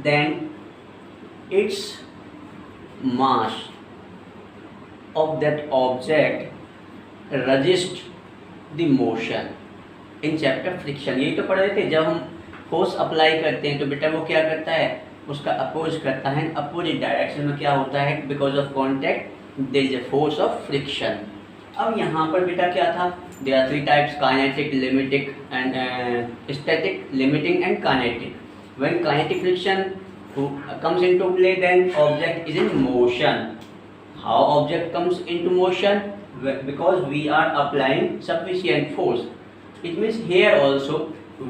then its mass of that object resist the motion in chapter friction. यही तो पढ़ रहे थे, जब हम फोर्स अप्लाई करते हैं तो बेटा वो क्या करता है, उसका अपोज करता है, अपोजिट डायरेक्शन में क्या होता है, because of contact there is a force of friction. अब यहाँ पर बेटा क्या था, there are three types, kinetic, limiting and static, limiting and kinetic. When kinetic friction comes into play, then object is in motion. How object comes into motion? Because we are applying sufficient force. It means here also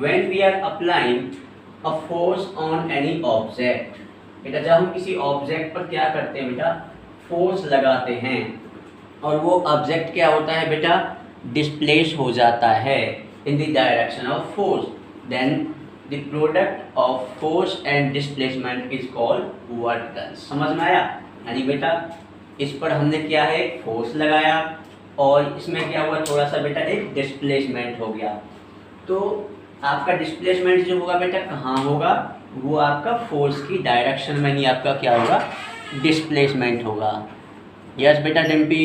when we are applying a force on any object, बेटा जब हम किसी object पर क्या करते हैं बेटा, force लगाते हैं और वो ऑब्जेक्ट क्या होता है बेटा, डिस्प्लेस हो जाता है in the direction of force, then the product of force and displacement is called work done। समझ में आया? यानी बेटा इस पर हमने क्या है, फोर्स लगाया और इसमें क्या हुआ, थोड़ा सा बेटा एक डिस्प्लेसमेंट हो गया। तो आपका डिस्प्लेसमेंट जो होगा बेटा कहाँ होगा, वो आपका फोर्स की डायरेक्शन में ही आपका क्या होगा, डिस्प्लेसमेंट होगा। यस बेटा Dimpy,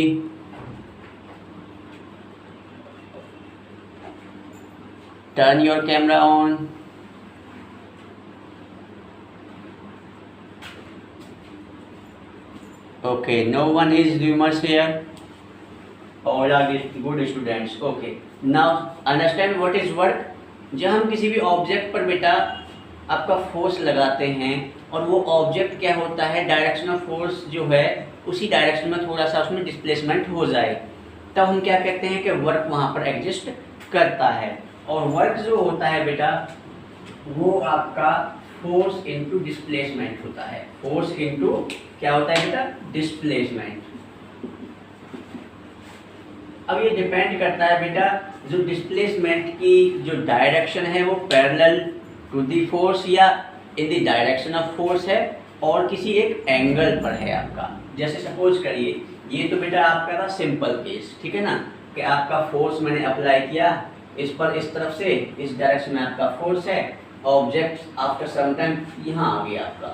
turn your camera on. Okay, no one is rumors here. All are good students. Okay, now understand what is work। जब हम किसी भी ऑब्जेक्ट पर बेटा आपका फोर्स लगाते हैं और वो ऑब्जेक्ट क्या होता है, डायरेक्शन ऑफ फोर्स जो है उसी डायरेक्शन में थोड़ा सा उसमें डिस्प्लेसमेंट हो जाए, तब हम क्या कहते हैं कि वर्क वहाँ पर एग्जिस्ट करता है। और वर्क जो होता है बेटा वो आपका फोर्स इनटू डिस्प्लेसमेंट होता है। फोर्स इनटू क्या होता है बेटा, डिस्प्लेसमेंट। अब ये डिपेंड करता है बेटा, जो डिस्प्लेसमेंट की जो डायरेक्शन है वो पैरेलल टू द फोर्स या इन द डायरेक्शन ऑफ फोर्स है और किसी एक एंगल पर है आपका। जैसे सपोज करिए, ये तो बेटा आपका था सिंपल केस, ठीक है ना, कि आपका फोर्स मैंने अप्लाई किया इस पर, इस तरफ से इस डायरेक्शन में आपका फोर्स है, ऑब्जेक्ट आफ्टर सम टाइम यहाँ आ गया आपका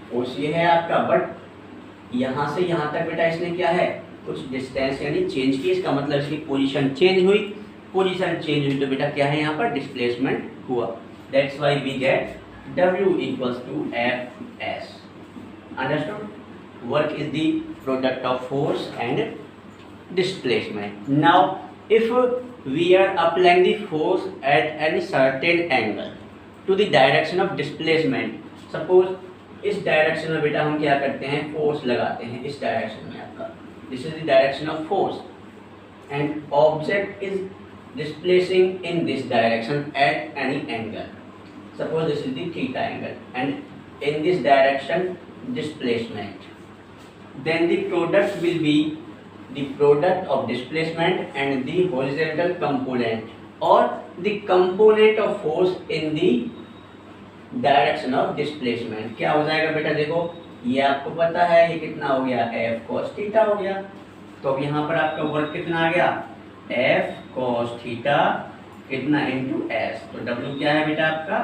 फोर्स, ये है आपका, बट यहाँ से यहाँ तक बेटा इसने क्या है, कुछ डिस्टेंस यानी चेंज की, इसका मतलब इसकी पोजीशन चेंज हुई, पोजीशन चेंज हुई तो बेटा क्या है, यहाँ पर डिस्प्लेसमेंट हुआ। That's why we get W equals to Fs। Understood? Work is the product of force and displacement. Now, if we are applying the force at any certain angle to the direction of displacement, suppose इस direction में बेटा हम क्या करते हैं, force लगाते हैं इस डायरेक्शन में आपका, this is the direction of force and object is displacing in this direction at any angle. Suppose this is the theta angle and in this direction displacement, then the product will be the product of displacement and the horizontal component or the component of force in the direction of displacement. क्या हो जाएगा बेटा, देखो ये आपको पता है ये कितना हो गया, F cos थीटा हो गया। तो अब यहाँ पर आपका वर्क कितना आ गया, F cos थीटा कितना इंटू S, तो W क्या है बेटा आपका,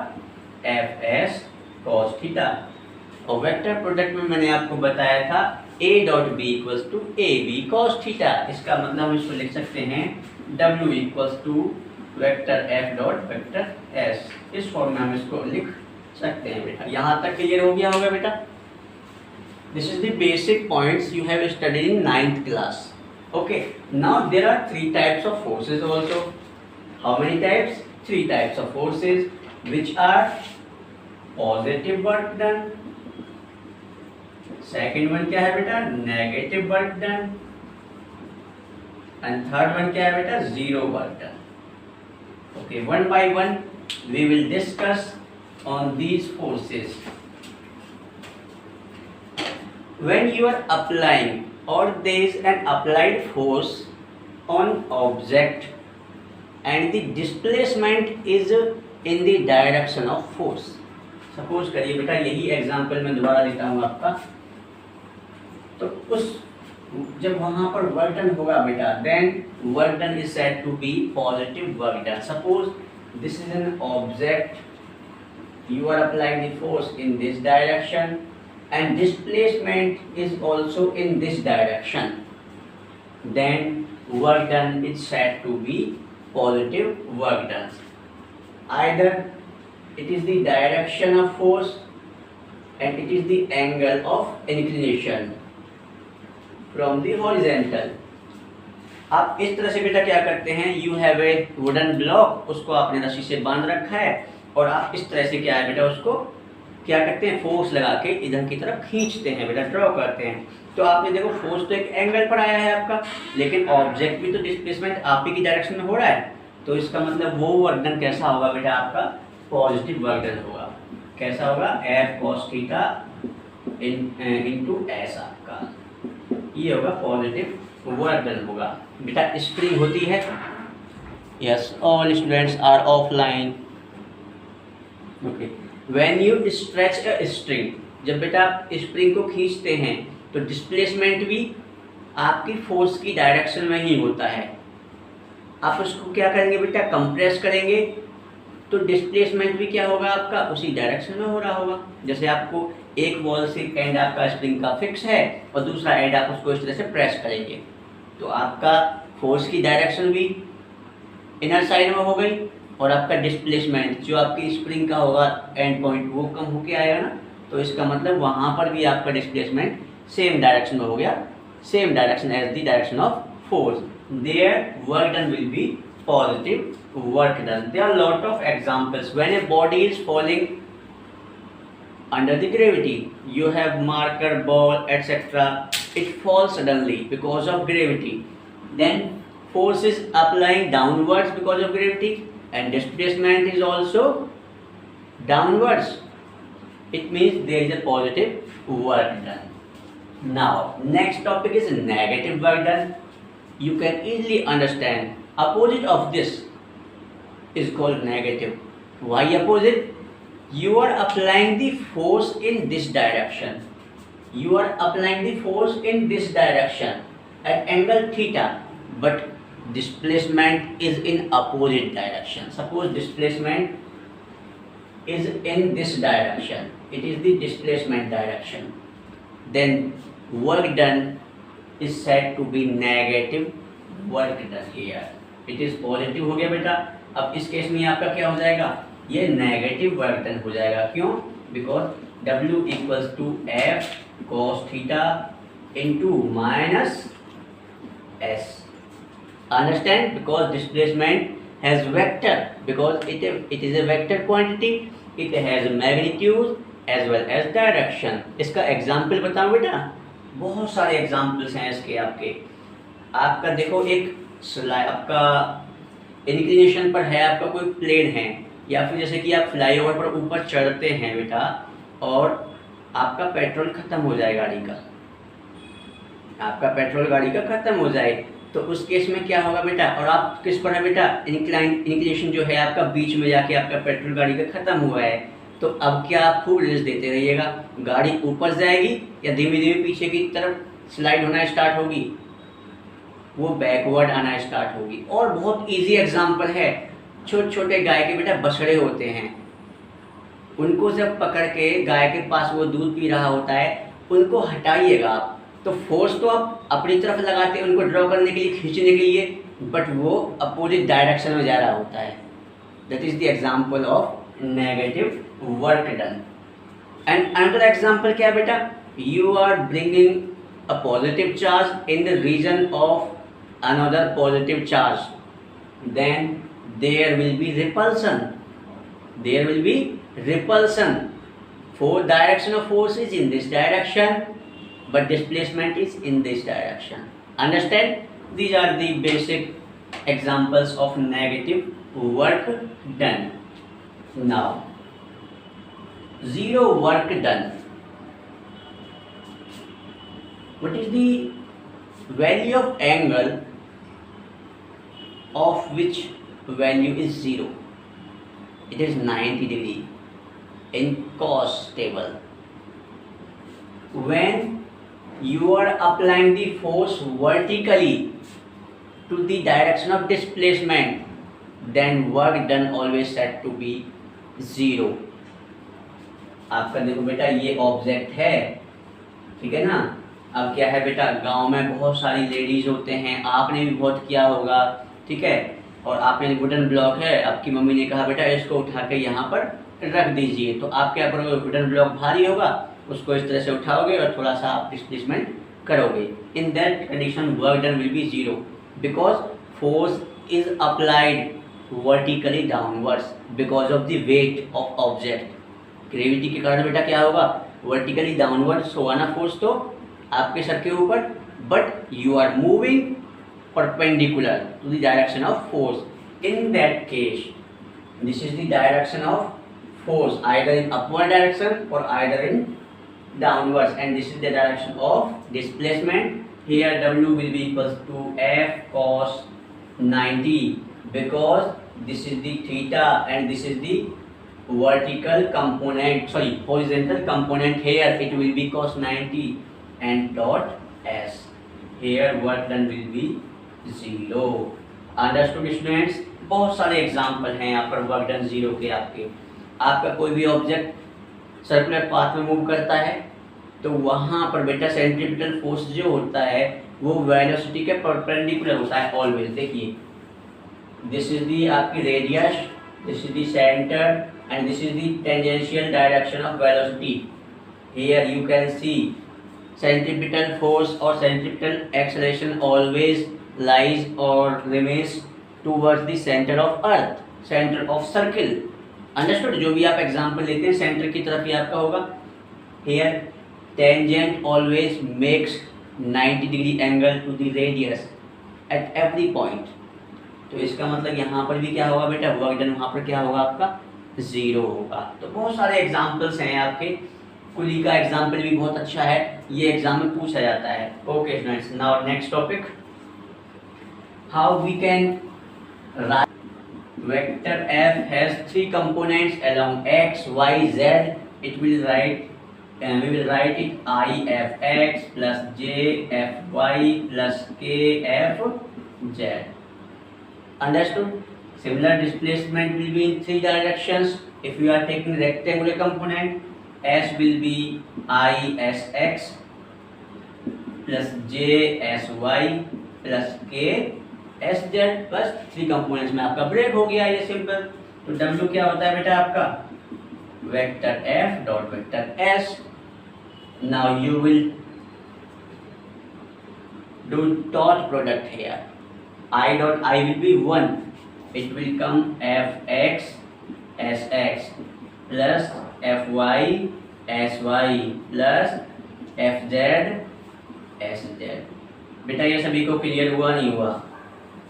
Fs cos थीटा। और वेक्टर प्रोडक्ट में मैंने आपको बताया था A dot B equals to A B cos theta, इसका मतलब हम इसको लिख सकते हैं W equals to vector F dot vector S। इस फॉर्म में हम इसको लिख सकते हैं बेटा। यहाँ तक क्लियर हो गया होगा बेटा। This is the basic points you have studied in 9th class. Okay, now there are 3 types of forces also. How many types, 3 types of forces which are positive work done, second one क्या है बेटा, negative work done, and third one क्या है बेटा, zero work done. Okay, one by one we will discuss on these forces. When you are applying or there is an applied force on object and the displacement is in the direction of force। Suppose करिए बेटा, यही example मैं दोबारा लेता हूँ आपका, तो उस जब वहाँ पर वर्क डन होगा बेटा, then work done is said to be positive work done. Suppose this is an object, you are applying the force in this direction and displacement is also in this direction, then work done is said to be positive work done. Either it is the direction of force and it is the angle of inclination from the horizontal. आप इस तरह से बेटा क्या करते हैं, you have a wooden block, उसको आपने रस्सी से बांध रखा है और आप इस तरह से क्या है बेटा उसको क्या करते हैं, फोर्स लगा के इधर की तरफ खींचते हैं बेटा, ड्रॉ करते हैं। तो आपने देखो फोर्स तो एक एंगल पर आया है आपका, लेकिन ऑब्जेक्ट भी तो डिस्प्लेसमेंट आप ही की डायरेक्शन में हो रहा है, तो इसका मतलब वो वर्क डन कैसा होगा बेटा, आपका पॉजिटिव वर्क डन होगा। कैसा होगा, F cos theta into S आपका, ये होगा पॉजिटिव वर्क डन होगा। बेटा स्प्रिंग होती है, yes all students are offline, okay. When you stretch a string, जब बेटा आप स्प्रिंग को खींचते हैं तो डिस्प्लेसमेंट भी आपकी फोर्स की डायरेक्शन में ही होता है। आप उसको क्या करेंगे बेटा, कंप्रेस करेंगे तो डिस्प्लेसमेंट भी क्या होगा आपका, उसी डायरेक्शन में हो रहा होगा। जैसे आपको एक वॉल से एंड आपका स्प्रिंग का फिक्स है और दूसरा एंड आप उसको इस तरह से प्रेस करेंगे, तो आपका फोर्स की डायरेक्शन भी इनर साइड में हो गई और आपका डिस्प्लेसमेंट जो आपकी स्प्रिंग का होगा एंड पॉइंट वो कम होके आएगा ना, तो इसका मतलब वहाँ पर भी आपका डिस्प्लेसमेंट सेम डायरेक्शन में हो गया, same direction as the direction of force. There work done will be positive work done. There are lot of examples. When a body is falling under the gravity, you have marker, ball, etc. It falls suddenly because of gravity. Then force is applying downwards because of gravity, and displacement is also downwards. It means there is a positive work done. Now, next topic is negative work done. You can easily understand. Opposite of this is called negative. Why opposite? You are applying the force in this direction. You are applying the force in this direction at angle theta, but displacement is in opposite direction. Suppose displacement is in this direction. It is the displacement direction. Then work done is said to be negative work done here. It is positive हो गया बेटा। अब इस case में आपका क्या हो जाएगा, ये नेगेटिव वर्क डन हो जाएगा। क्यों? Because W equals to F cos theta into minus S. Understand? Because displacement has vector, because it is a vector quantity, it has magnitude as well as direction. इसका example बताऊं बेटा, बहुत सारे examples हैं इसके आपके। आपका देखो एक स्लाइड आपका इंक्लिनेशन पर है, आपका कोई प्लेन है, या फिर जैसे कि आप फ्लाईओवर पर ऊपर चढ़ते हैं बेटा और आपका पेट्रोल खत्म हो जाए गाड़ी का, आपका पेट्रोल गाड़ी का खत्म हो जाए, तो उस केस में क्या होगा बेटा, और आप किस पर है बेटा, इंक्लिनेशन जो है आपका बीच में जाके आपका पेट्रोल गाड़ी का खत्म हुआ है, तो अब क्या आप खूब रेस देते रहिएगा, गाड़ी ऊपर जाएगी या धीमे धीमे पीछे की तरफ स्लाइड होना स्टार्ट होगी, वो बैकवर्ड आना स्टार्ट होगी। और बहुत इजी एग्जांपल है, छोटे छोटे गाय के बेटा बछड़े होते हैं, उनको जब पकड़ के गाय के पास वो दूध पी रहा होता है, उनको हटाइएगा आप, तो फोर्स तो आप अपनी तरफ लगाते हैं उनको ड्रॉ करने के लिए, खींचने के लिए, बट वो अपोजिट डायरेक्शन में जा रहा होता है। That is the example of negative work done. And another example क्या है बेटा, you are bringing a positive charge in the region of another positive charge, then there will be repulsion. There will be repulsion. Direction of force is in this direction, but displacement is in this direction. Understand? These are the basic examples of negative work done. Now, zero work done. What is the value of angle of which value is 0? It is 90 degree in cos table. When you are applying the force vertically to the direction of displacement, then work done always said to be 0. आपका देखो बेटा ये object है, ठीक है ना। अब क्या है बेटा, गांव में बहुत सारी लेडीज होते हैं, आपने भी बहुत किया होगा, ठीक है। और आपने वुडन ब्लॉक है, आपकी मम्मी ने कहा बेटा इसको उठा के यहाँ पर रख दीजिए, तो आप क्या करोगे, वुडन ब्लॉक भारी होगा, उसको इस तरह से उठाओगे और थोड़ा सा आप डिस्प्लेसमेंट करोगे। In that condition work done will B zero because force is applied vertically downwards because of the weight of object. Gravity के कारण बेटा क्या होगा, वर्टिकली डाउनवर्ड्स होगा ना फोर्स तो आपके सर के ऊपर, but you are moving perpendicular to the direction of force. In that case, this is the direction of force, either in upward direction or either in downwards, and this is the direction of displacement. Here W will be equals to F cos 90 because this is the theta and this is the vertical component, sorry, horizontal component. Here it will be cos 90 and dot S. Here work done will be zero. Understood students, बहुत सारे example हैं यहाँ पर work done zero के। आपका कोई भी object circular path में मूव करता है तो वहाँ पर बेटा सेंट्रीपिटल फोर्स जो होता है वो वेलोसिटी के परपेंडिकुलर होता है ऑलवेज। देखिए दिस इज दी आपकी radius, this is the centre and this is the tangential direction of velocity. Here you can see centripetal force और centripetal acceleration always lies or remains towards the center of earth, center of circle. Understood? जो भी आप example लेते हैं centre की तरफ ही आपका होगा। Here tangent always makes 90 degree angle to the radius at every point. तो इसका मतलब यहाँ पर भी क्या होगा बेटा, वर्क डन वहाँ पर क्या होगा आपका, जीरो होगा। तो बहुत सारे एग्जाम्पल्स हैं आपके। कुली का एग्जाम्पल भी बहुत अच्छा है, ये एग्जाम में पूछा जाता है। Okay students, now next topic, how we can write vector f has three components along x, y, z. It will write, we will write it I f x plus j f y plus k f z. Understood? Similar displacement will be in three directions. If you are taking rectangular component, s will be I s x plus j s y plus k S Z, बस three components में आपका break हो गया, ये simple. तो W क्या होता है बेटा आपका, vector F dot vector S. Now you will do dot product here, I dot I will be 1, it will come F X S X plus F Y S Y plus F Z S Z. बेटा ये सभी को clear हुआ नहीं हुआ?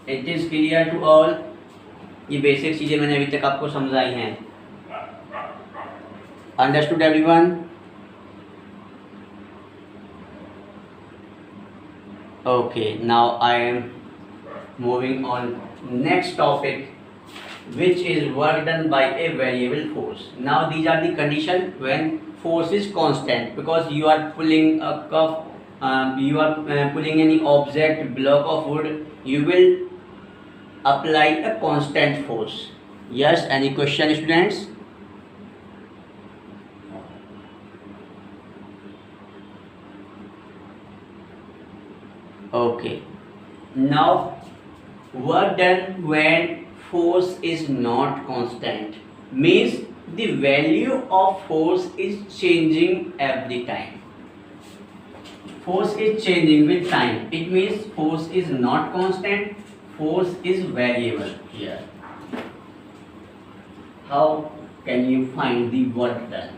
It is clear to all? ये basic चीजें मैंने अभी तक आपको समझाई हैं। Understood everyone? Okay, now I am moving on next topic which is work done by a variable force. Now these are the condition when force is constant, because you are pulling a cup, you are pulling any object, block of wood, you will apply a constant force. Yes, any question students? Okay, now work done when force is not constant means the value of force is changing every time. Force is changing with time. It means force is not constant, force is variable here. How can you find the work done?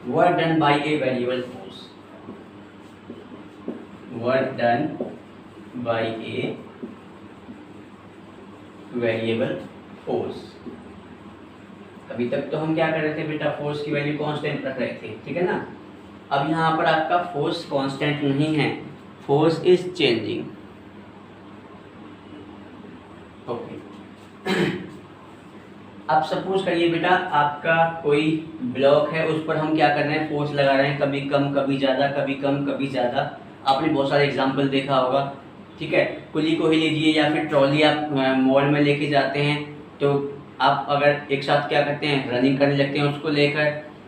Work done by a variable force. Work done by a variable force. अभी तक तो हम क्या कर रहे थे बेटा, force की वैल्यू कांस्टेंट रख रहे थे, ठीक है ना। अब यहाँ पर आपका फोर्स कांस्टेंट नहीं है, फोर्स इज चेंजिंग। ओके, अब सपोज करिए बेटा आपका कोई ब्लॉक है, उस पर हम क्या कर रहे हैं, फोर्स लगा रहे हैं, कभी कम कभी ज़्यादा, कभी कम कभी ज़्यादा। आपने बहुत सारे एग्जाम्पल देखा होगा, ठीक है। कुली को ही लीजिए या फिर ट्रॉली आप मॉल में लेके जाते हैं तो आप अगर एक साथ क्या करते हैं, रनिंग करने लगते हैं उसको लेकर,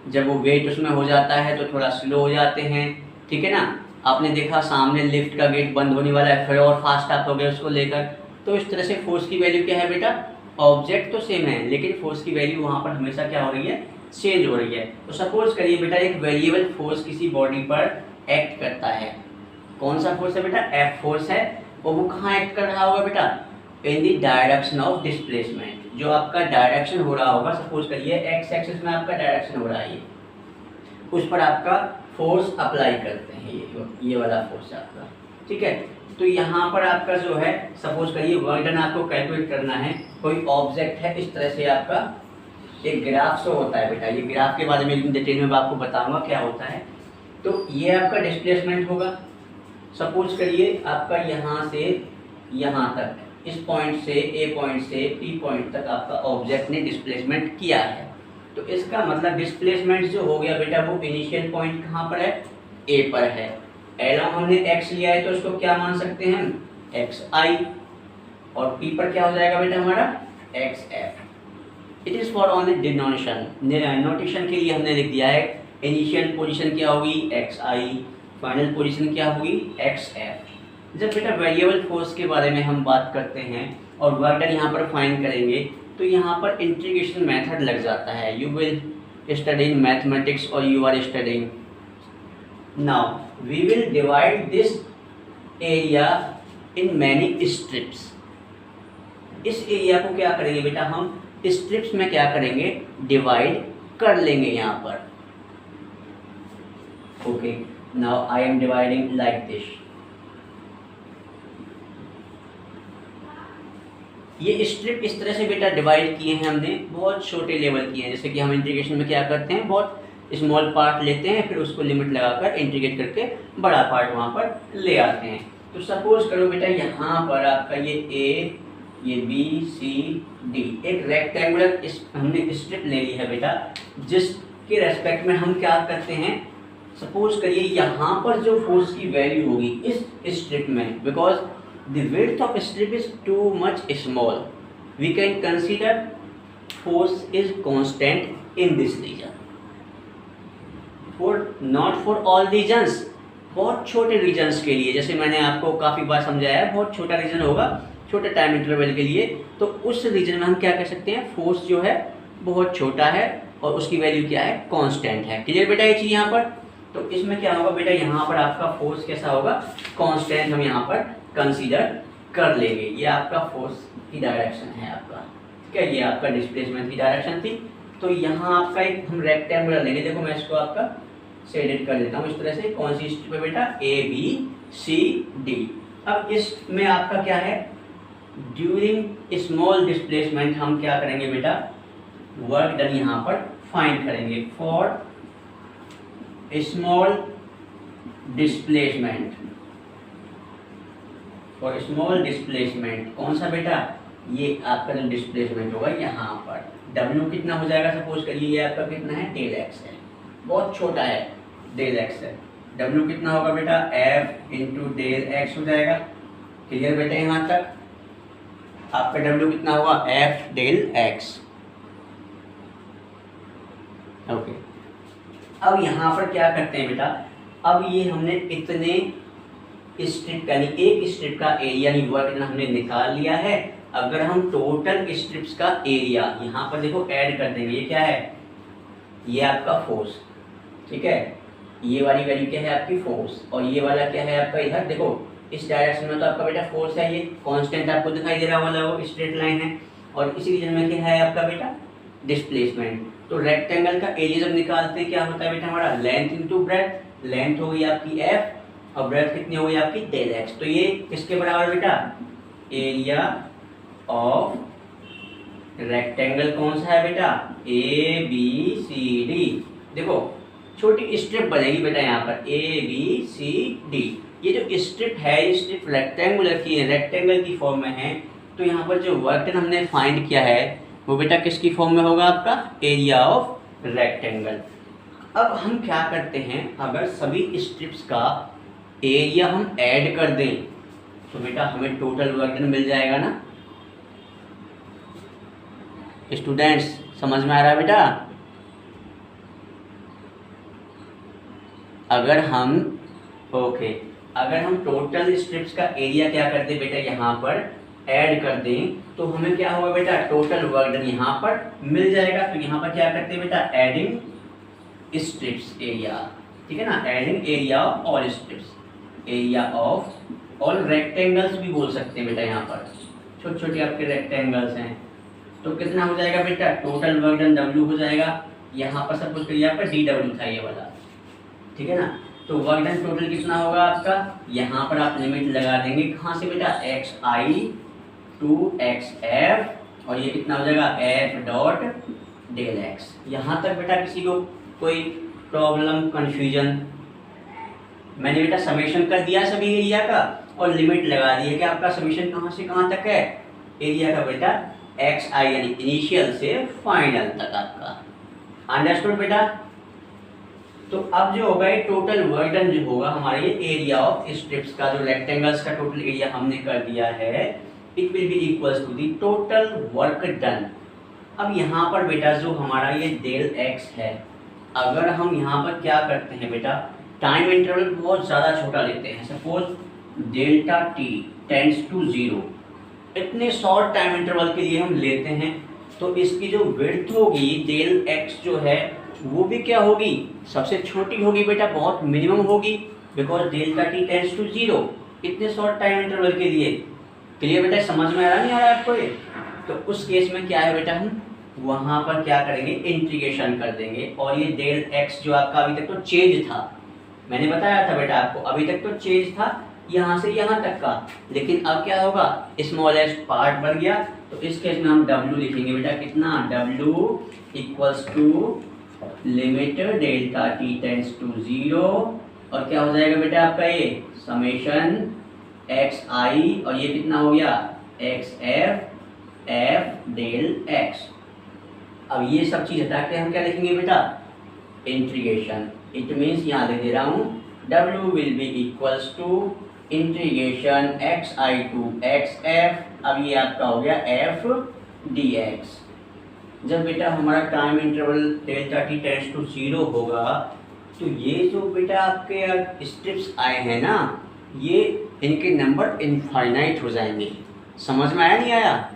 जब वो वेट उसमें हो जाता है तो थोड़ा स्लो हो जाते हैं, ठीक है ना। आपने देखा सामने लिफ्ट का गेट बंद होने वाला है, फिर और फास्ट आप हो गए उसको लेकर। तो इस तरह से फोर्स की वैल्यू क्या है बेटा, ऑब्जेक्ट तो सेम है लेकिन फोर्स की वैल्यू वहाँ पर हमेशा क्या हो रही है, चेंज हो रही है। तो सपोज करिए बेटा एक वेरिएबल फोर्स किसी बॉडी पर एक्ट करता है। कौन सा फोर्स है बेटा, एफ फोर्स है, और वो कहाँ एक्ट कर रहा होगा बेटा, इन द डायरेक्शन ऑफ डिस्प्लेसमेंट। जो आपका डायरेक्शन हो रहा होगा, सपोज करिए एक्स एक्सिस में आपका डायरेक्शन हो रहा है, उस पर आपका फोर्स अप्लाई करते हैं, ये वाला फोर्स आपका, ठीक है। तो यहाँ पर आपका जो है सपोज करिए वर्क डन आपको कैलकुलेट करना है। कोई ऑब्जेक्ट है, इस तरह से आपका एक ग्राफ शो होता है बेटा। ये ग्राफ के बारे में डिटेल में आपको बताऊंगा क्या होता है। तो ये आपका डिस्प्लेसमेंट होगा। सपोज करिए आपका यहाँ से यहाँ तक, इस पॉइंट से ए पॉइंट से पी पॉइंट तक आपका ऑब्जेक्ट ने डिस्प्लेसमेंट किया है। तो इसका मतलब डिस्प्लेसमेंट जो हो गया बेटा वो इनिशियल पॉइंट कहाँ पर है, ए पर है। एलॉन्ग हमने एक्स लिया है तो उसको क्या मान सकते हैं हम, एक्स आई, और पी पर क्या हो जाएगा बेटा हमारा, x F. It is for only denotation, notation के लिए हमने लिख दिया है इनिशियल पोजीशन क्या होगी, एक्स आई, फाइनल पोजीशन क्या होगी, एक्स एफ। जब बेटा वेरिएबल फोर्स के बारे में हम बात करते हैं और वर्क डन यहाँ पर फाइंड करेंगे तो यहाँ पर इंटीग्रेशन मेथड लग जाता है। You will study in mathematics और you are studying now. We will divide this area in many strips. इस एरिया को क्या करेंगे बेटा, हम स्ट्रिप्स में क्या करेंगे, डिवाइड कर लेंगे यहाँ पर। Okay, now I am dividing like this. ये स्ट्रिप इस तरह से बेटा डिवाइड किए हैं हमने, बहुत छोटे लेवल किए हैं। जैसे कि हम इंटीग्रेशन में क्या करते हैं, बहुत स्मॉल पार्ट लेते हैं, फिर उसको लिमिट लगाकर इंटीग्रेट करके बड़ा पार्ट वहाँ पर ले आते हैं। तो सपोज करो बेटा यहाँ पर आपका ये ए, ये बी, सी, डी, एक रेक्टेंगुलर हमने स्ट्रिप ले ली है बेटा, जिसके रेस्पेक्ट में हम क्या करते हैं, सपोज करिए यहाँ पर जो फोर्स की वैल्यू होगी इस स्ट्रिप में, because the width of strip is too much small, we can consider force is constant in this region. For not for all regions, बहुत छोटे रीजन्स के लिए, जैसे मैंने आपको काफ़ी बार समझाया है, बहुत छोटा रीजन होगा छोटे टाइम इंटरवल के लिए, तो उस रीजन में हम क्या कर सकते हैं, फोर्स जो है बहुत छोटा है और उसकी वैल्यू क्या है, कांस्टेंट है। क्लियर बेटा ये चीज़ यहाँ पर। तो इसमें क्या होगा बेटा, यहाँ पर आपका फोर्स कैसा होगा, कांस्टेंट हम यहाँ पर कंसीडर कर लेंगे। ये आपका फोर्स की डायरेक्शन है आपका, ठीक है, ये आपका डिस्प्लेसमेंट की डायरेक्शन थी। तो यहाँ आपका एक हम रेक्टेंगुलर लेंगे, देखो मैं इसको आपका शेडेड कर देता हूँ इस तरह से। कौन सी स्ट्रिप है बेटा, ए बी सी डी। अब इसमें आपका क्या है, ड्यूरिंग स्मॉल डिस्प्लेसमेंट हम क्या करेंगे बेटा, वर्क डन यहाँ पर फाइंड करेंगे फॉर स्मॉल डिस्प्लेसमेंट। और स्मॉल डिस्प्लेसमेंट कौन सा बेटा, ये आपका जो डिस्प्लेसमेंट होगा यहाँ पर, W कितना हो जाएगा, सपोज करिए ये आपका कितना है, डेल एक्स है, बहुत छोटा है, डेल एक्स है। W कितना होगा बेटा, F इंटू डेल एक्स हो जाएगा। क्लियर बेटा यहाँ तक, आपका W कितना होगा, F डेल एक्स। ओके, अब यहाँ पर क्या करते हैं बेटा, अब ये हमने इतने स्ट्रिप यानी एक स्ट्रिप का एरिया यानी वर्क डन हमने निकाल लिया है। अगर हम टोटल स्ट्रिप्स का एरिया यहाँ पर देखो ऐड कर देंगे, ये क्या है, ये आपका फोर्स, ठीक है, ये वाली वैल्यू क्या है आपकी फोर्स, और ये वाला क्या है आपका, इधर देखो इस डायरेक्शन में तो आपका बेटा फोर्स है, ये कांस्टेंट आपको दिखाई दे रहा वाला वो स्ट्रेट लाइन है, और इसी रीजन में क्या है आपका बेटा, डिस्प्लेसमेंट। तो रेक्टेंगल का एरिया जब निकालते हैं क्या होता है बेटा हमारा, लेंथ इंटू ब्रेथ। लेंथ हो गई आपकी एफ और ब्रेथ कितनी हो गई आपकी, डेल एक्स। तो ये किसके बराबर बेटा, एरिया ऑफ रेक्टेंगल कौन सा है बेटा, ए बी सी डी। देखो छोटी स्ट्रिप बनेगी बेटा यहाँ पर, ए बी सी डी। ये जो स्ट्रिप है, ये स्ट्रिप रेक्टेंगुलर की है, रेक्टेंगल की फॉर्म में है। तो यहाँ पर जो वर्क डन हमने फाइंड किया है वो बेटा किसकी फॉर्म में होगा, आपका एरिया ऑफ रेक्टेंगल। अब हम क्या करते हैं, अगर सभी स्ट्रिप्स का एरिया हम ऐड कर दें तो बेटा हमें टोटल वर्क डन मिल जाएगा ना। स्टूडेंट्स समझ में आ रहा है बेटा, अगर हम ओके अगर हम टोटल स्ट्रिप्स का एरिया क्या कर दें बेटा यहाँ पर ऐड कर दें तो हमें क्या होगा बेटा टोटल वर्क डन यहाँ पर मिल जाएगा। तो यहाँ पर क्या करते हैं बेटा एडिंग स्ट्रिप्स एरिया, ठीक है ना, adding area of all strips, area of all rectangles भी बोल सकते हैं बेटा। यहाँ पर छोटे छोटे आपके रेक्टेंगल्स हैं तो कितना हो जाएगा बेटा टोटल वर्क डन W हो जाएगा। यहाँ पर सब कुछ यहाँ पर DW था ये वाला, ठीक है ना। तो वर्क डन टोटल कितना होगा आपका, यहाँ पर आप लिमिट लगा देंगे कहाँ से बेटा XI to XF और ये कितना हो जाएगा F डॉट डेल X। यहाँ तक बेटा किसी को कोई प्रॉब्लम कन्फ्यूजन? मैंने बेटा समेशन कर दिया सभी एरिया का और लिमिट लगा दी है कि आपका समेशन कहाँ से कहाँ तक है एरिया का बेटा XI यानी इनिशियल से फाइनल तक आपका। अंडरस्टूड बेटा। तो अब जो होगा ये टोटल वर्क डन जो होगा हमारा ये एरिया ऑफ स्ट्रिप्स का जो रेक्टेंगल्स का टोटल एरिया हमने कर दिया है it will be equals to the total work done. अब यहाँ पर बेटा जो हमारा ये डेल x है, अगर हम यहाँ पर क्या करते हैं बेटा टाइम इंटरवल बहुत ज़्यादा छोटा लेते हैं, suppose delta t tends to 0, इतने शॉर्ट टाइम इंटरवल के लिए हम लेते हैं तो इसकी जो विड्थ होगी डेल x जो है वो भी क्या होगी सबसे छोटी होगी बेटा, बहुत मिनिमम होगी, because delta t tends to 0 इतने शॉर्ट टाइम इंटरवल के लिए। क्लियर बेटा, समझ में आ रहा नहीं आ रहा आपको ये? तो उस केस में क्या है बेटा हम वहाँ पर क्या करेंगे इंटीग्रेशन कर देंगे और ये डेल x जो आपका अभी तक तो चेंज था, मैंने बताया था बेटा आपको अभी तक तो चेंज था यहाँ से यहाँ तक का, लेकिन अब क्या होगा स्मॉलेस्ट पार्ट बन गया। तो इस केस में हम W लिखेंगे बेटा कितना W equals to limit delta t tends to 0 और क्या हो जाएगा बेटा आपका ये समेशन XI और ये कितना हो गया XF F डेल X। अब ये सब चीज़ हटा के हम क्या लिखेंगे बेटा इंटीग्रेशन। इट मीन्स यहाँ लिख दे रहा हूँ W will be equals to integration XI to XF, अब ये आपका हो गया F dx। जब बेटा हमारा time interval delta t tends to 0 होगा तो ये जो बेटा आपके स्ट्रिप्स आए हैं ना ये इनके नंबर इनफाइनाइट हो जाएंगे। समझ में आया नहीं आया?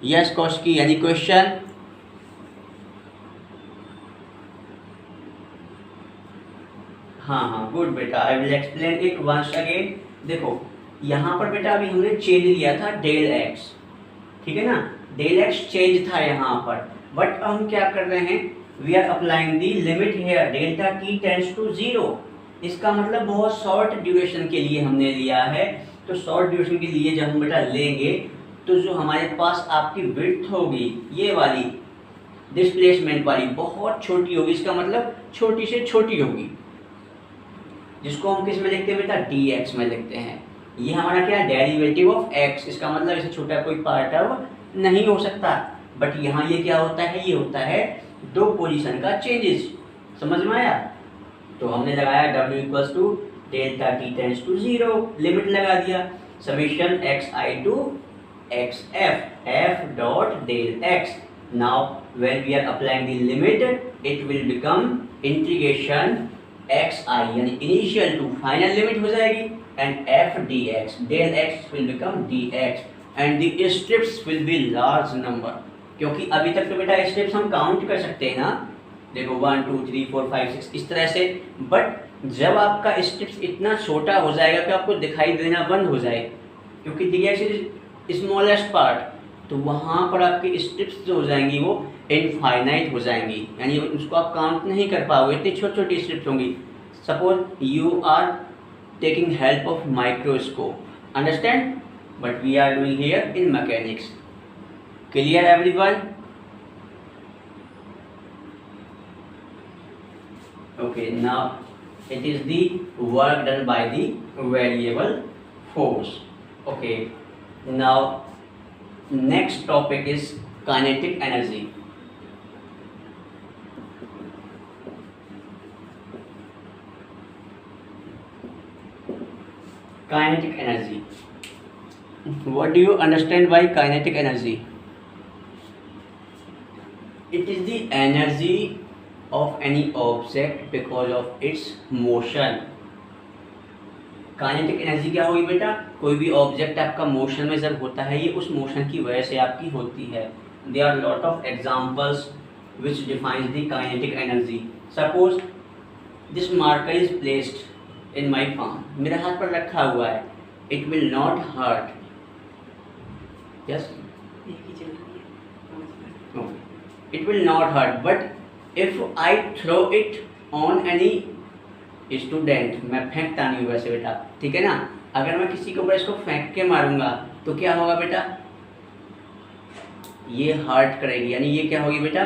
यस कौशिकी, यानी क्वेश्चन? हाँ गुड बेटा, I will explain it once again. देखो यहाँ पर बेटा अभी हमने चेंज लिया था डेल x, ठीक है ना, डेल x चेंज था यहाँ पर, बट हम क्या कर रहे हैं we are applying the limit here delta t tends to 0। इसका मतलब बहुत शॉर्ट ड्यूरेशन के लिए हमने लिया है। तो शॉर्ट ड्यूरेशन के लिए जब हम बेटा लेंगे तो जो हमारे पास आपकी विड्थ होगी ये वाली डिस्प्लेसमेंट वाली बहुत छोटी होगी, इसका मतलब छोटी से छोटी होगी, जिसको हम किस में लिखते हैं बेटा dx में लिखते हैं। ये हमारा क्या डेरिवेटिव ऑफ x, इसका मतलब इससे छोटा कोई पार्ट अब नहीं हो सकता। बट यहाँ ये क्या होता है, ये होता है दो पोजीशन का चेंजेस। समझ में आया? तो हमने लगाया w equals to delta t tends to 0, limit लगा दिया summation XI to XF F dot del x। Now when we are applying the limit it will become integration XI यानी इनिशियल टू फाइनल लिमिट हो जाएगी and F dx, del x will become dx and the strips will be large number. क्योंकि अभी तक तो बेटा strips हम count कर सकते हैं ना, देखो 1 2 3 4 5 6 इस तरह से, बट जब आपका स्ट्रिप्स इतना छोटा हो जाएगा कि आपको दिखाई देना बंद हो जाए क्योंकि dx इज स्मॉलेस्ट पार्ट, तो वहाँ पर आपकी स्ट्रिप्स जो हो जाएंगी वो इनफाइनाइट हो जाएंगी, यानी उसको आप काउंट नहीं कर पाओगे, इतनी छोटी छोटी स्ट्रिप्स होंगी। Suppose you are taking help of microscope, understand, but we are doing here in mechanics. Clear everyone? Okay, now it is the work done by the variable force. Okay, now next topic is kinetic energy. Kinetic energy. What do you understand by kinetic energy? It is the energy of any object because of its motion. Kinetic energy क्या होगी बेटा, कोई भी object आपका motion में जब होता है ये उस मोशन की वजह से आपकी होती है. There are lot of examples which defines the kinetic energy. Suppose this marker is placed in my palm, मेरे हाथ पर रखा हुआ है. It will not hurt. Yes, it will not hurt, but if I throw it on any student, मैं फेंकता नहीं हूँ वैसे बेटा, ठीक है ना. अगर मैं किसी के ऊपर इसको फेंक के मारूंगा तो क्या होगा बेटा, ये हर्ट करेगी. यानी ये क्या होगी बेटा,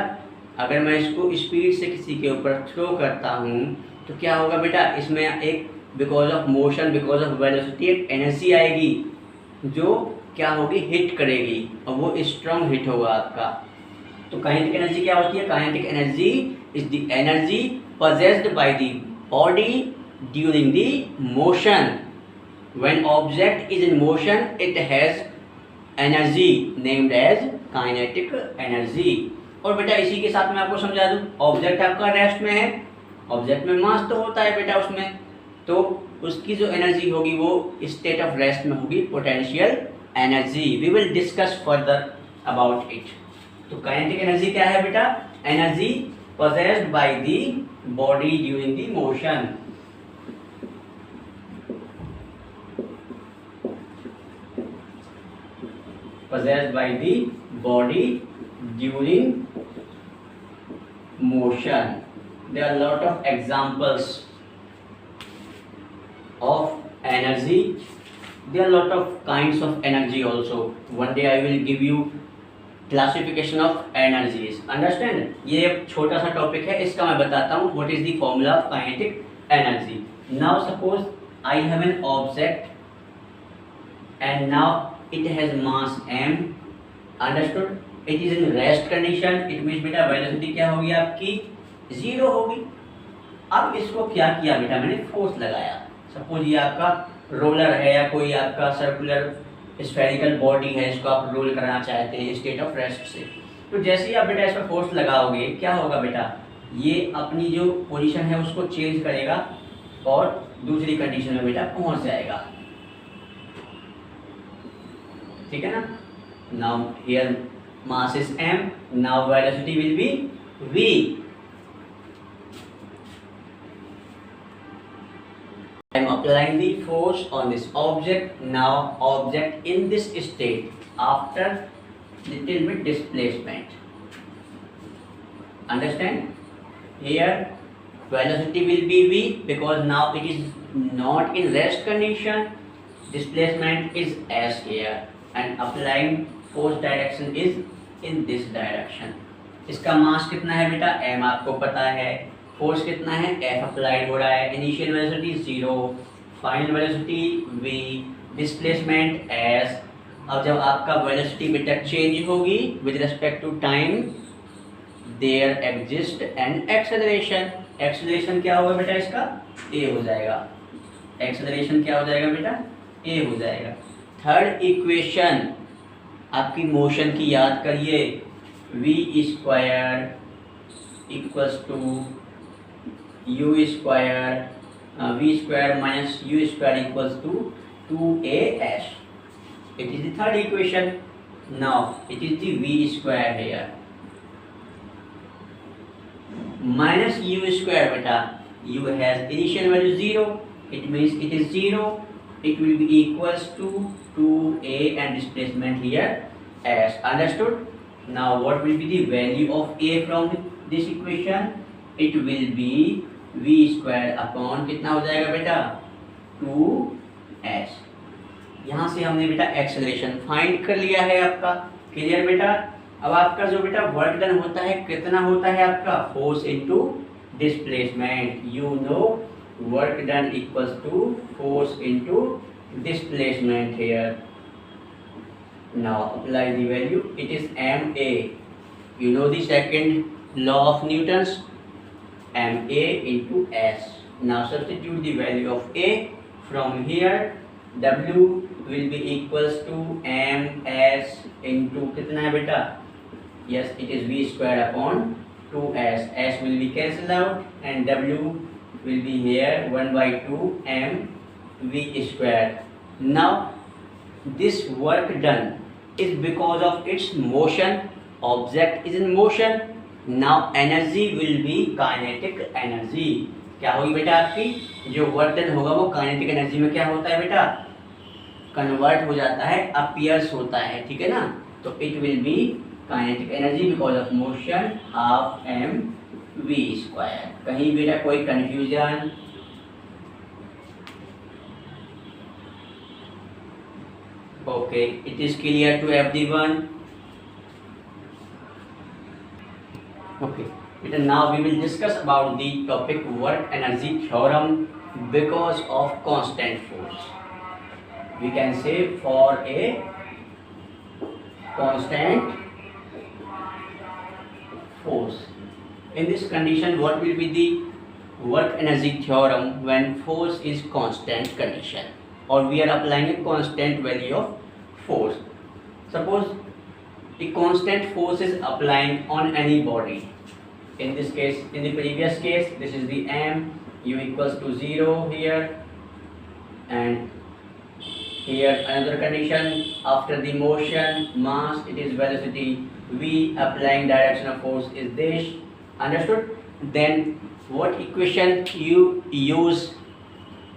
अगर मैं इसको स्पीड से किसी के ऊपर थ्रो करता हूँ तो क्या होगा बेटा, इसमें एक because of motion, because of velocity एक एनर्जी आएगी जो क्या होगी, हिट करेगी, और वो स्ट्रॉन्ग हिट होगा आपका. तो काइनेटिक एनर्जी क्या होती है, kinetic energy is the energy possessed by the body during the motion. When object is in motion it has energy named as kinetic energy. और बेटा इसी के साथ मैं आपको समझा दूं, ऑब्जेक्ट आपका रेस्ट में है, ऑब्जेक्ट में मास तो होता है बेटा उसमें, तो उसकी जो एनर्जी होगी वो स्टेट ऑफ रेस्ट में होगी, potential energy. We will discuss further about it. तो काइनेटिक एनर्जी क्या है बेटा, energy possessed by the body during the motion. Possessed by the body during motion. There are a lot of examples of energy. There are a lot of kinds of energy also. One day I will give you classification of energies. Understand, ये एक छोटा सा topic है, इसका मैं बताता हूँ what is the formula of kinetic energy. Now suppose I have an object and now it has mass m. Understood, it is in rest condition. It means बेटा वेलोसिटी क्या होगी आपकी, 0 होगी. अब इसको क्या किया बेटा, मैंने फोर्स लगाया. सपोज ये आपका रोलर है या कोई आपका सर्कुलर स्फेरिकल बॉडी है, इसको आप रोल करना चाहते हैं स्टेट ऑफ रेस्ट से. तो जैसे ही आप बेटा इस पर फोर्स लगाओगे क्या होगा बेटा, ये अपनी जो पोजीशन है उसको चेंज करेगा और दूसरी कंडीशन में बेटा पहुंच जाएगा. ठीक है ना. Now here mass is m, now velocity will be v. I am applying the force on this object. Now object in this state after little bit displacement. Understand? Here velocity will be v because now it is not in rest condition. Displacement is s here and applying force direction is in this direction. इसका मास कितना है बेटा, m आपको पता है. Force कितना है, F applied हो रहा है. Initial velocity 0, final velocity v, displacement s. अब जब आपका वेलोसिटी बेटा चेंज होगी with respect to time, there exist an acceleration. Acceleration क्या होगा बेटा, इसका a हो जाएगा. एक्सेलरेशन क्या हो जाएगा बेटा, a हो जाएगा. थर्ड इक्वेशन आपकी मोशन की याद करिए, v square equals to u square, v square minus u square equals to 2as. It is the third equation. Now it is the v square here minus u square beta. U has initial value 0. It means it is 0. It will be equals to 2a and displacement here as. Understood? Now what will be the value of a from this equation? It will be v square upon कितना हो जाएगा बेटा, 2s. यहाँ से हमने बेटा acceleration find कर लिया है आपका. क्लियर बेटा. अब आपका जो बेटा वर्क डन होता है कितना होता है आपका, force into displacement. You know work done equals to force into displacement here. Now apply the value. It is ma. You know the second law of Newton's, ma into s. Now substitute the value of a from here. W will be equals to ms into कितना है बेटा, yes it is v square upon 2s, s will be cancelled out and w will be here 1 by 2 m v square. Now this work done is because of its motion. Object is in motion. Now energy will be kinetic energy. क्या होगी बेटा आपकी जो work done होगा वो kinetic energy में क्या होता है बेटा, कन्वर्ट हो जाता है, अपीयर्स होता है, ठीक है ना। तो it will be kinetic energy because of motion half M V square. कहीं बेटा कोई confusion? Okay, it is clear to everyone. Okay, now we will discuss about the topic work energy theorem because of constant force. We can say for a constant force. In this condition, what will be the work energy theorem when force is constant condition, or we are applying a constant value of force? Suppose the constant force is applying on any body. In this case, in the previous case, this is the m, u equals to 0 here, and here another condition. After the motion, mass, it is velocity v, applying direction of force is this. Understood? Then what equation you use?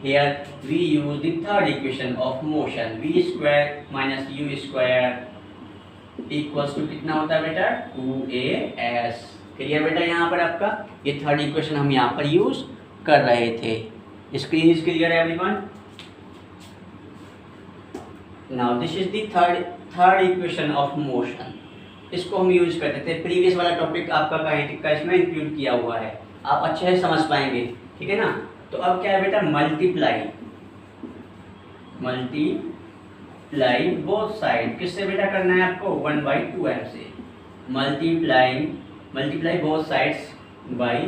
Here we use the third equation of motion, v square minus u square equals to कितना होता है बेटा, 2as। Clear बेटा? यहाँ पर आपका ये third equation हम यहाँ पर यूज कर रहे थे। Screen is clear everyone? Now this is the third equation of motion. इसको हम यूज करते थे, प्रीवियस वाला टॉपिक आपका काइनेटिक का इसमें इंक्लूड किया हुआ है, आप अच्छे से समझ पाएंगे, ठीक है ना। तो अब क्या है बेटा, मल्टीप्लाई बोथ साइड। किससे बेटा करना है आपको? 1 by 2m से। Multiply both sides by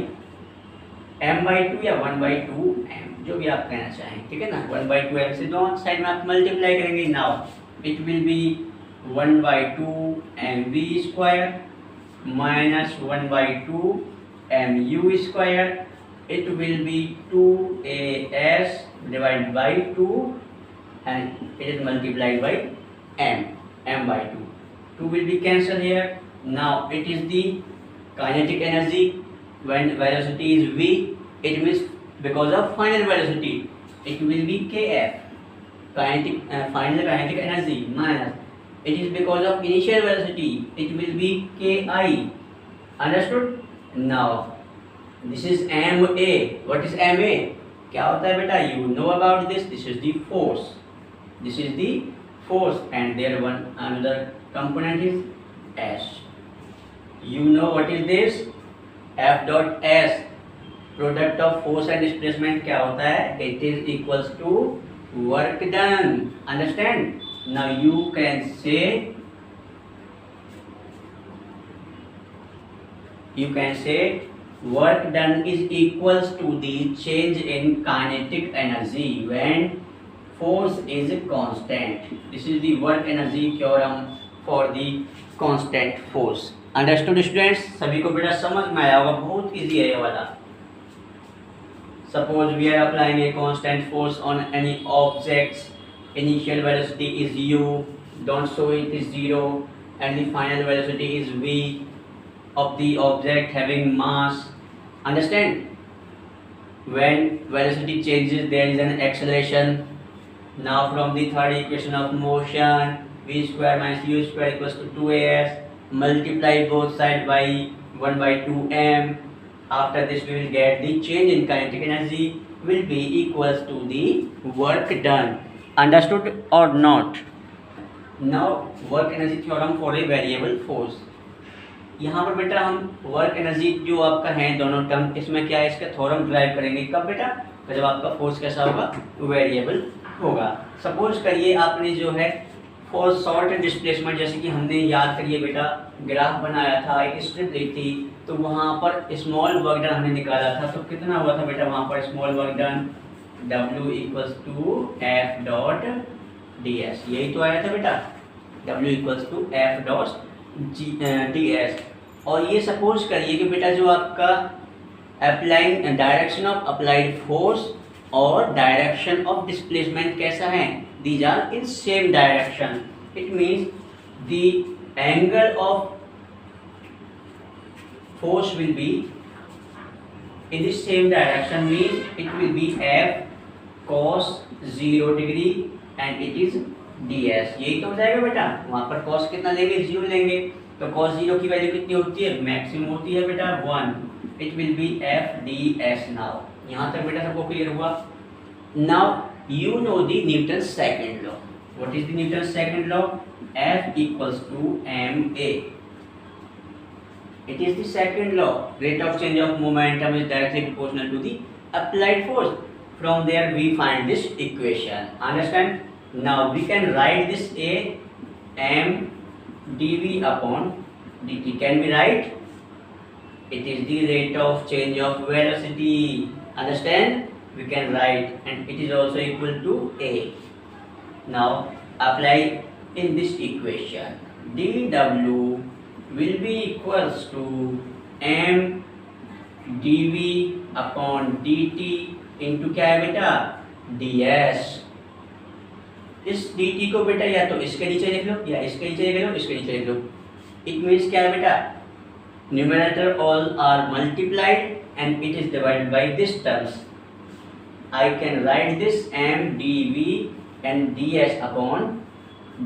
m by 2 या 1 by 2m, जो भी आप कहना चाहें, ठीक है ना। 1 by 2m से दोनों साइड में आप मल्टीप्लाई करेंगे। Now it will be 1 by 2 mv square minus 1 by 2 mu square. It will be 2as divided by 2 and it is multiplied by m by 2. 2 will be cancelled here. Now it is the kinetic energy when velocity is v. It means because of final velocity it will be kf, final kinetic energy, minus it is because of initial velocity it will be ki. Understood? Now this is ma. What is ma? क्या होता है बेटा? You know about this. This is the force. This is the force, and there another component is s. You know what is this? F dot s, product of force and displacement क्या होता है? It is equals to work done. Understand? Now you can say work done is equals to the change in kinetic energy when force is constant. This is the work energy theorem for the constant force. Understood students? सभी को बेटा समझ में आया होगा, बहुत easy है ये वाला। Suppose we are applying a constant force on any objects. Initial velocity is u, don't show it is 0, and the final velocity is v of the object having mass. Understand? When velocity changes there is an acceleration. Now from the third equation of motion, v square minus u square equals to 2as, multiply both sides by 1 by 2m. After this we will get the change in kinetic energy will be equals to the work done. Understood or not? Now work energy theorem for a variable force. यहाँ पर बेटा हम work energy जो आपका है दोनों term, इसमें क्या है, इसका थ्योरम ड्राइव करेंगे। कब बेटा? जब आपका फोर्स कैसा होगा, वेरिएबल होगा। सपोज करिए आपने जो है फॉर शॉर्ट डिस्प्लेसमेंट, जैसे कि हमने याद करिए बेटा ग्राफ बनाया था, एक स्ट्रिप दी थी, तो वहाँ पर स्मॉल वर्क डन हमने निकाला था। तो कितना हुआ था बेटा वहाँ पर small work done? W equals to F dot D S, यही तो आया था बेटा, W equals to F dot D S. और ये सपोज करिए कि बेटा जो आपका applying direction of applied force और डायरेक्शन ऑफ डिस्प्लेसमेंट कैसा है, these are in same direction. It means the angle of force will be in the same direction, means it will be f cos 0 degree and it is ds. यही तो हो जाएगा बेटा. वहाँ पर cos कितना लेंगे, 0 लेंगे, तो cos 0 की वैल्यू कितनी होती है, मैक्सिमम होती है बेटा 1. it will be f ds. now यहाँ तक बेटा सबको क्लियर हुआ. now you know the Newton's second law. what is the Newton's second law? f equals to ma. It is the second law. Rate of change of momentum is directly proportional to the applied force. From there we find this equation. Understand? Now we can write this a m dv upon dt. Can we write? It is the rate of change of velocity. Understand? We can write, and it is also equal to a. Now apply in this equation. dw will be equals to m dv upon dt into क्या है बेटा, ds. इस dt को बेटा या तो इसके नीचे लिख लो या इसके नीचे लिख लो, इसके नीचे लिख लो. इट मीन्स क्या है बेटा, numerator all are multiplied and it is divided by this terms. I can write this m dv and ds upon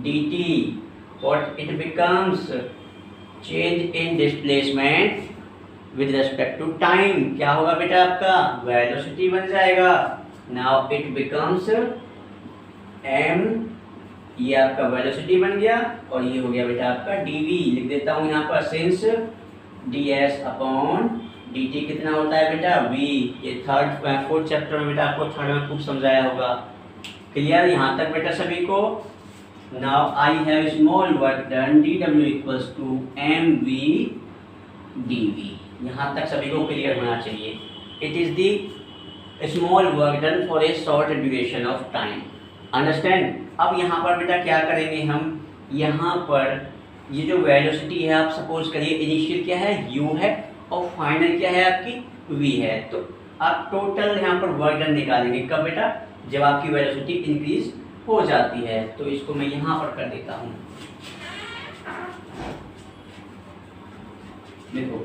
dt. What it becomes? Change in displacement with respect to time. क्या होगा बेटा, आपका velocity बन जाएगा. Now it becomes m, ये आपका velocity बन गया और ये हो गया बेटा आपका dv. लिख देता हूँ यहाँ पर, सिंस ds अपॉन dt कितना होता है बेटा, v. ये फोर्थ चैप्टर में बेटा आपको थर्ड में खूब समझाया होगा. क्लियर यहाँ तक बेटा सभी को? Now I have small work done. dw equals to mv dv. यहाँ तक सभी को क्लियर होना चाहिए. It is the small work done for a short duration of time. Understand? अब यहाँ पर बेटा क्या करेंगे हम, यहाँ पर ये जो वेलोसिटी है, आप सपोज करिए इनिशियल क्या है, u है, और फाइनल क्या है आपकी, v है. तो आप टोटल यहाँ पर वर्क डन निकालेंगे कब बेटा, जब आपकी वेलोसिटी इंक्रीज हो जाती है. तो इसको मैं यहाँ पर कर देता हूँ. देखो,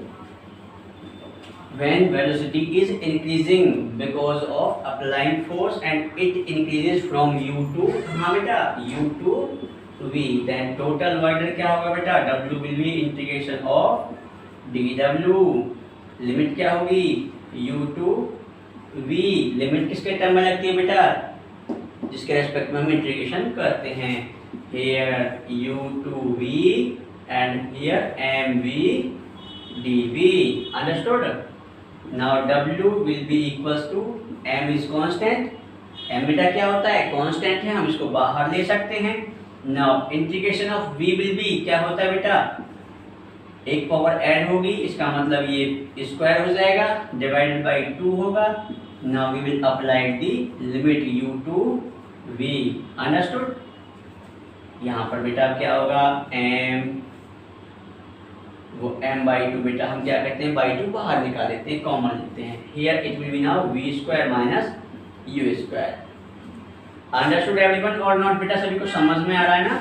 when velocity is increasing because of applying force and it increases from u to हाँ बेटा u to v, then total work done क्या होगा बेटा, w will be integration of dw. Limit क्या होगी, u to v. लिमिट किसके term में लगती है बेटा, जिसके रेस्पेक्ट में हम इंटीग्रेशन करते हैं. here u to v and here mv dv. understood? now w will be equals to m is constant. m बेटा क्या होता है, कांस्टेंट है, हम इसको बाहर ले सकते हैं. now integration of v will be क्या होता है बेटा, एक पावर ऐड होगी, इसका मतलब ये स्क्वायर हो जाएगा, डिवाइडेड बाय 2 होगा. now we will apply the limit u to v. understood? यहाँ पर बेटा क्या होगा, m, वो m/2 बेटा हम क्या करते हैं, by 2 बाहर निकाल देते हैं, कॉमन लेते हैं. here it will be now v square minus u square. understood everyone or not बेटा, सभी को समझ में आ रहा है ना?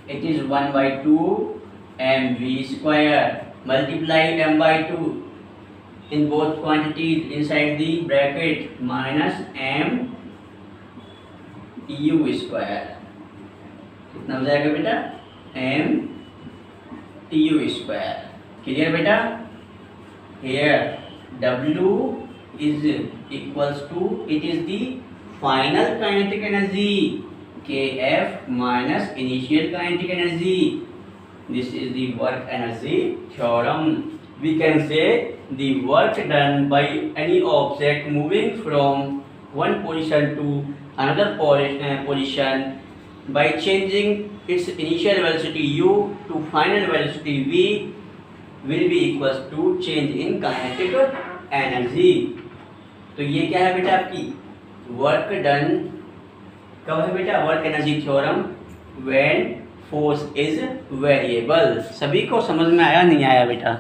it is 1/2 mv square multiply m/2 in both quantities inside the bracket minus m u square. कितना हो जाएगा बेटा, m u square. क्लियर बेटा? here w is equals to, it is the final kinetic energy kf minus initial kinetic energy. this is the work energy theorem. we can say the work done by any object moving from one position to another position by changing its initial velocity u to final velocity v will be equals to change in kinetic energy. तो ये क्या है बेटा आपकी work done कब है बेटा, work energy theorem, when force is variable. सभी को समझ में आया नहीं आया बेटा?